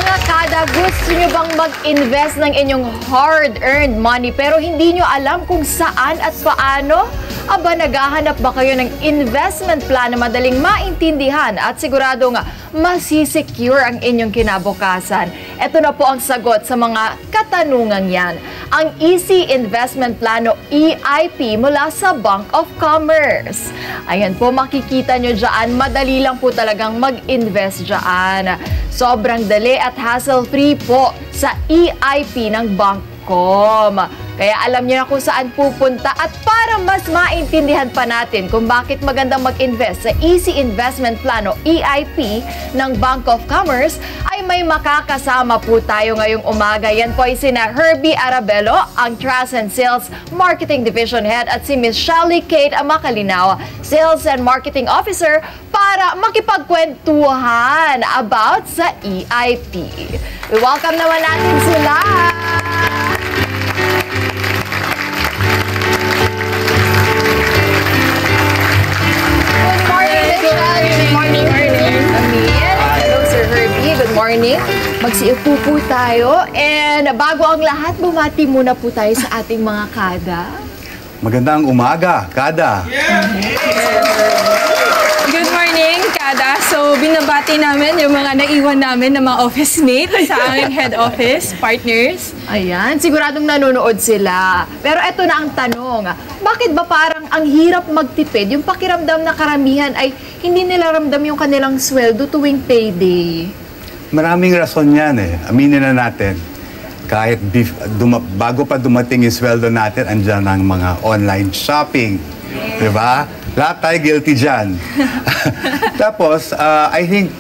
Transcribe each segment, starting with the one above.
Mga kada, gusto nyo bang mag-invest ng inyong hard-earned money pero hindi nyo alam kung saan at paano? Aba, naghahanap ba kayo ng investment plan na madaling maintindihan at siguradong masisecure ang inyong kinabukasan? Ito na po ang sagot sa mga katanungan yan. Ang Easy Investment Plano EIP mula sa Bank of Commerce. Ayan po, makikita nyo dyan. Madali lang po talagang mag-invest dyan. Sobrang dali at hassle-free po sa EIP ng Bancom. Kaya alam niyo na kung saan pupunta at para mas maintindihan pa natin kung bakit magandang mag-invest sa Easy Investment Plano EIP ng Bank of Commerce ay may makakasama po tayo ngayong umaga. Yan po ay sina Herbie Arabelo, ang Trust and Sales Marketing Division Head at si Miss Shelly Kate Amakalinaw, Sales and Marketing Officer para makipagkwentuhan about sa EIP. Welcome naman natin sila! Good morning. Magsiupo po tayo. And bago ang lahat, bumati muna po tayo sa ating mga kada. Magandang umaga, kada. Good morning, kada. So, binabati namin yung mga naiwan namin ng mga office mates sa aming head office, partners. Ayan, siguradong nanonood sila. Pero eto na ang tanong. Bakit ba parang ang hirap magtipid? Yung pakiramdam na karamihan ay hindi nila ramdam yung kanilang sweldo tuwing payday. Maraming rason yan eh. Aminin na natin. Kahit bago pa dumating yung sweldo natin, andyan ang mga online shopping. Yes. Diba? Lahat tayo guilty dyan. Tapos, I think,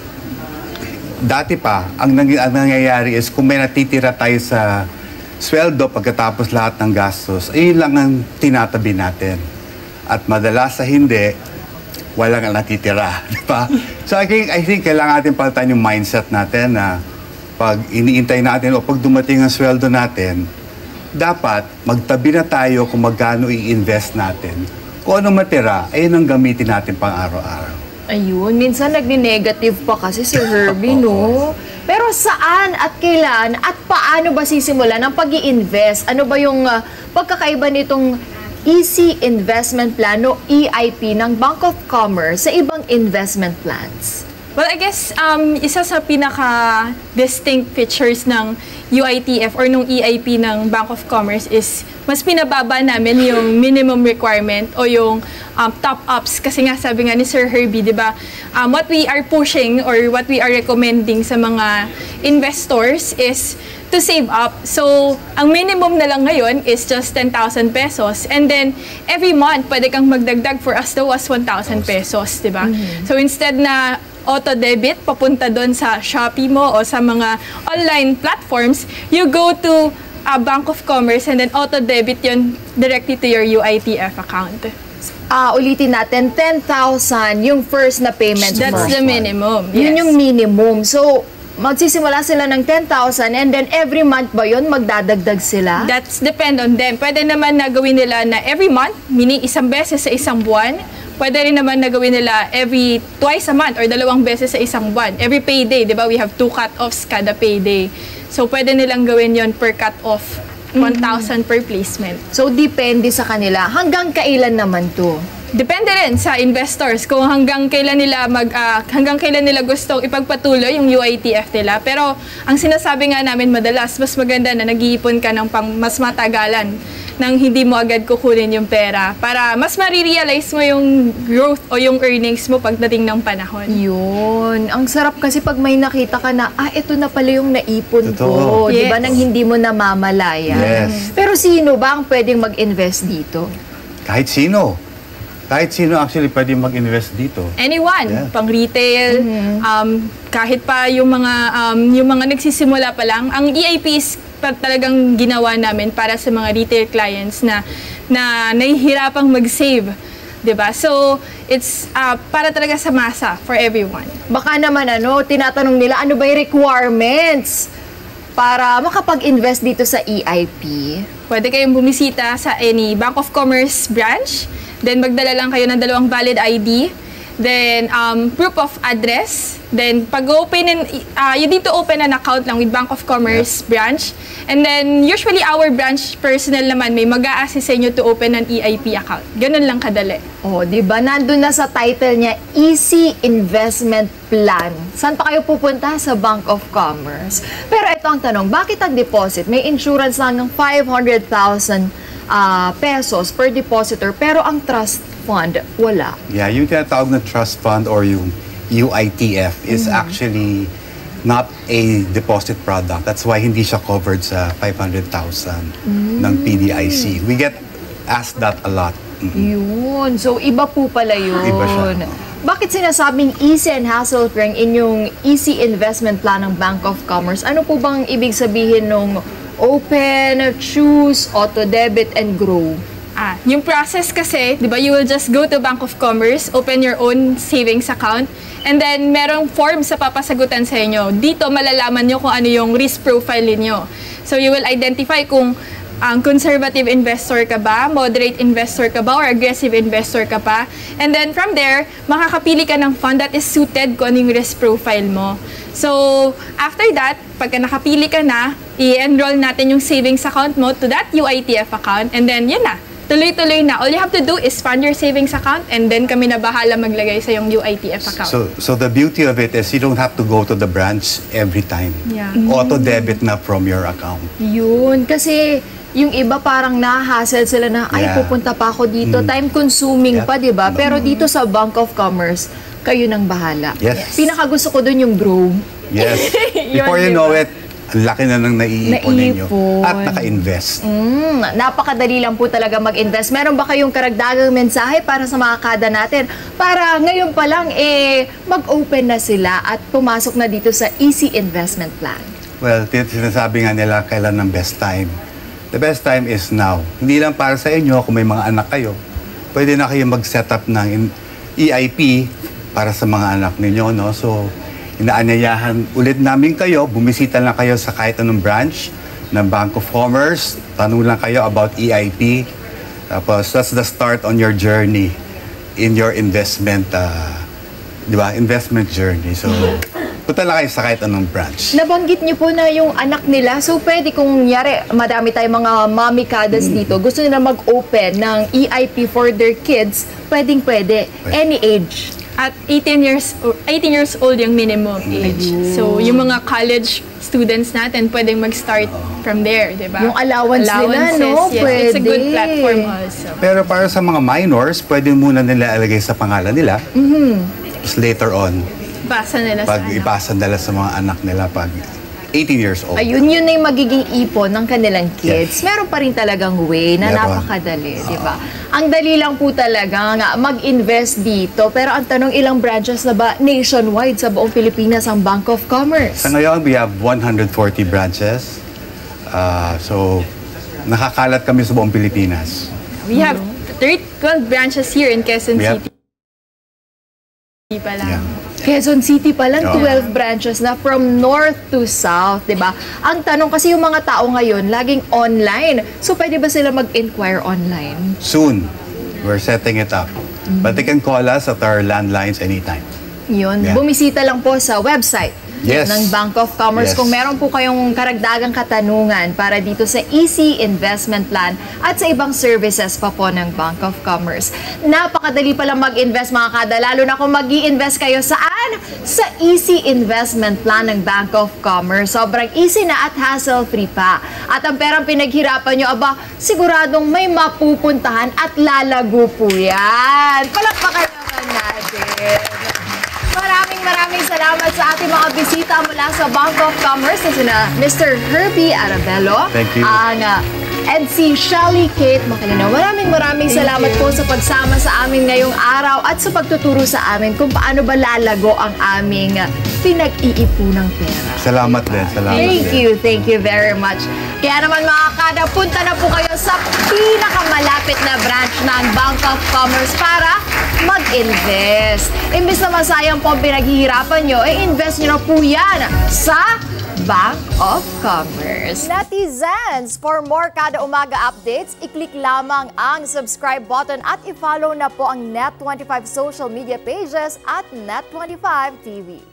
dati pa, ang nangyayari is kung may natitira tayo sa sweldo pagkatapos lahat ng gastos, ayun lang ang tinatabi natin. At madalas sa hindi, walang natitira, di ba? So I think kailangan natin palitan yung mindset natin na pag iniintay natin o pag dumating ang sweldo natin, dapat magtabi na tayo kung magkano i-invest natin. Kung ano matira, ayun ang gamitin natin pang araw-araw. Ayun, minsan nagni-negative pa kasi si Herbie, no? Pero saan at kailan at paano ba sisimulan ang pag-i-invest? Ano ba yung pagkakaiba nitong Easy Investment Plano EIP ng Bank of Commerce sa ibang investment plans? Well, I guess isa sa pinaka-distinct features ng UITF or nung EIP ng Bank of Commerce is mas pinababa namin yung minimum requirement o yung top-ups. Kasi nga sabi nga ni Sir Herbie, di ba, what we are pushing or what we are recommending sa mga investors is to save up. So, ang minimum na lang ngayon is just 10,000 pesos. And then, every month, pwede kang magdagdag for as low as 1,000 pesos, di ba? So, instead na auto-debit, papunta doon sa Shopee mo o sa mga online platforms, you go to Bank of Commerce and then auto-debit yun directly to your UITF account. Ulitin natin, 10,000 yung first na payment mo. That's the minimum. Yun Yes. yung minimum. So, magsisimula sila ng 10,000 and then every month ba yun magdadagdag sila? That's depend on them. Pwede naman na gawin nila na every month, meaning isang beses sa isang buwan. Pwede rin naman na gawin nila twice a month or 2 beses sa isang buwan. Every payday, di ba? We have 2 cut-offs kada payday. So, pwede nilang gawin yon per cut-off, 1,000 per placement. So, depende sa kanila. Hanggang kailan naman to? Depende rin sa investors kung hanggang kailan nila gustong ipagpatuloy yung UITF nila. Pero ang sinasabi nga namin madalas, mas maganda na nag-iipon ka ng mas matagalan nang hindi mo agad kukunin yung pera para mas marirealize mo yung growth o yung earnings mo pagdating ng panahon. Yun. Ang sarap kasi pag may nakita ka na, ito na pala yung naipon ko. Yes. Diba? Nang hindi mo namamalayan. Yes. Pero sino ba ang pwedeng mag-invest dito? Kahit sino. Kahit sino actually pwede mag-invest dito. Anyone, Yeah. pang retail, kahit pa yung mga nagsisimula pa lang, ang EIP is talagang ginawa namin para sa mga retail clients na nahihirapang mag-save. Diba? So, it's para talaga sa masa for everyone. Baka naman tinatanong nila, ano ba yung requirements para makapag-invest dito sa EIP? Pwede kayong bumisita sa any Bank of Commerce branch. Then magdala lang kayo ng 2 valid ID. then proof of address. Then pag open you need to open an account lang with Bank of Commerce branch. And then usually our branch personnel naman may mag-a-assist sa inyo to open an EIP account. Ganun lang kadali. Oh, 'di ba? Nandun na sa title niya, Easy Investment Plan. Saan pa kayo pupunta? Sa Bank of Commerce. Pero ito ang tanong, bakit ang deposit? May insurance lang ng 500,000 pesos per depositor, pero ang trust fund, wala. Yeah, yung tinatawag na trust fund or yung UITF is actually not a deposit product. That's why hindi siya covered sa 500,000 ng PDIC. We get asked that a lot. Yun. So, iba po pala yun. Iba siya. Bakit sinasabing easy and hassle-free ang inyong easy investment plan ng Bank of Commerce? Ano po bang ibig sabihin nung open, choose, auto-debit, and grow? Yung process kasi, di ba, you will just go to Bank of Commerce, open your own savings account, and then merong form sa papasagutan sa inyo. Dito, malalaman nyo kung ano yung risk profile niyo. So, you will identify kung conservative investor ka ba, moderate investor ka ba, or aggressive investor ka pa. And then, from there, makakapili ka ng fund that is suited kung ano yung risk profile mo. So, after that, pagka nakapili ka na, i-enroll natin yung savings account mo to that UITF account, and then, yun na. Tuloy-tuloy na. All you have to do is fund your savings account and then kami na bahala maglagay sa yung UITF account. So the beauty of it is you don't have to go to the branch every time. Yeah. Auto-debit na from your account. Yun. Kasi yung iba parang na-hassle sila na, ay, Yeah. pupunta pa ako dito. Time-consuming Yeah. pa, di ba? Pero dito sa Bank of Commerce, kayo nang bahala. Yes. Pinakagusto ko dun yung grow. Yes. Yun, Before you di know ba? it, ang laki na nang naiipon ninyo. Naipon. At naka-invest. Napakadali lang po talaga mag-invest. Meron ba kayong karagdagang mensahe para sa mga kada natin? Para ngayon pa lang, mag-open na sila at pumasok na dito sa Easy Investment Plan. Well, sinasabi nga nila kailan ang best time. The best time is now. Hindi lang para sa inyo, kung may mga anak kayo, pwede na kayo mag-set up ng EIP para sa mga anak ninyo, no? So, inaanyayahan ulit namin kayo, bumisita lang kayo sa kahit anong branch ng Bank of Commerce, tanong lang kayo about EIP. Tapos, that's the start on your journey in your investment, di ba? Investment journey. So, punta lang kayo sa kahit anong branch. Nabanggit niyo po na yung anak nila, so pwede kung nyari, madami tayong mga mommy kadas dito, gusto nila mag-open ng EIP for their kids, pwedeng-pwede, any age. At 18 years old yung minimum age. So, yung mga college students natin, pwedeng mag-start from there, di ba? Yung allowance nila, no? Yes. Pwede. It's a good platform also. Pero para sa mga minors, pwede muna nila ilagay sa pangalan nila. Tapos later on, Basa nila sa pag ipasa nila sa mga anak nila pag 18 years old. Ayun, yun na yung magiging ipon ng kanilang kids. Yes. Meron pa rin talagang way na Meron. napakadali, di ba? Ang dali lang po talaga nga mag-invest dito. Pero ang tanong, ilang branches na ba nationwide sa buong Pilipinas ang Bank of Commerce? Sa ngayon, we have 140 branches. So, nakakalat kami sa buong Pilipinas. We have 12 branches here in Quezon We have- City. Pa lang. Yeah. Quezon City pa lang, Oo. 12 branches na from north to south, di ba? Ang tanong kasi yung mga tao ngayon, laging online. So, pwede ba sila mag-inquire online? Soon, we're setting it up. But they can call us at our landlines anytime. Yun. Yeah. Bumisita lang po sa website Yes. ng Bank of Commerce. Yes. Kung meron po kayong karagdagang katanungan para dito sa Easy Investment Plan at sa ibang services pa po ng Bank of Commerce. Napakadali palang mag-invest mga kada, lalo na kung mag-i-invest kayo saan? Sa Easy Investment Plan ng Bank of Commerce. Sobrang easy na at hassle-free pa. At ang perang pinaghirapan nyo, aba, siguradong may mapupuntahan at lalago po yan. Palakpakan naman natin. Maraming salamat sa ating mga bisita mula sa Bank of Commerce na sina Mr. Herbie Arabello. Thank you. And si Shelly Kate Macalino. Maraming salamat po sa pagsama sa amin ngayong araw at sa pagtuturo sa amin kung paano ba lalago ang aming pinag-iipunang pera. Salamat din. Salamat Thank you very much. Kaya naman mga kada, punta na po kayo sa pinakamalapit na branch ng Bank of Commerce para mag-invest. Imbis na masayang po ang pinaghihirapan nyo, invest nyo na po yan sa Bank of Commerce. Netizens, for more kada umaga updates, i-click lamang ang subscribe button at i-follow na po ang Net25 social media pages at Net25 TV.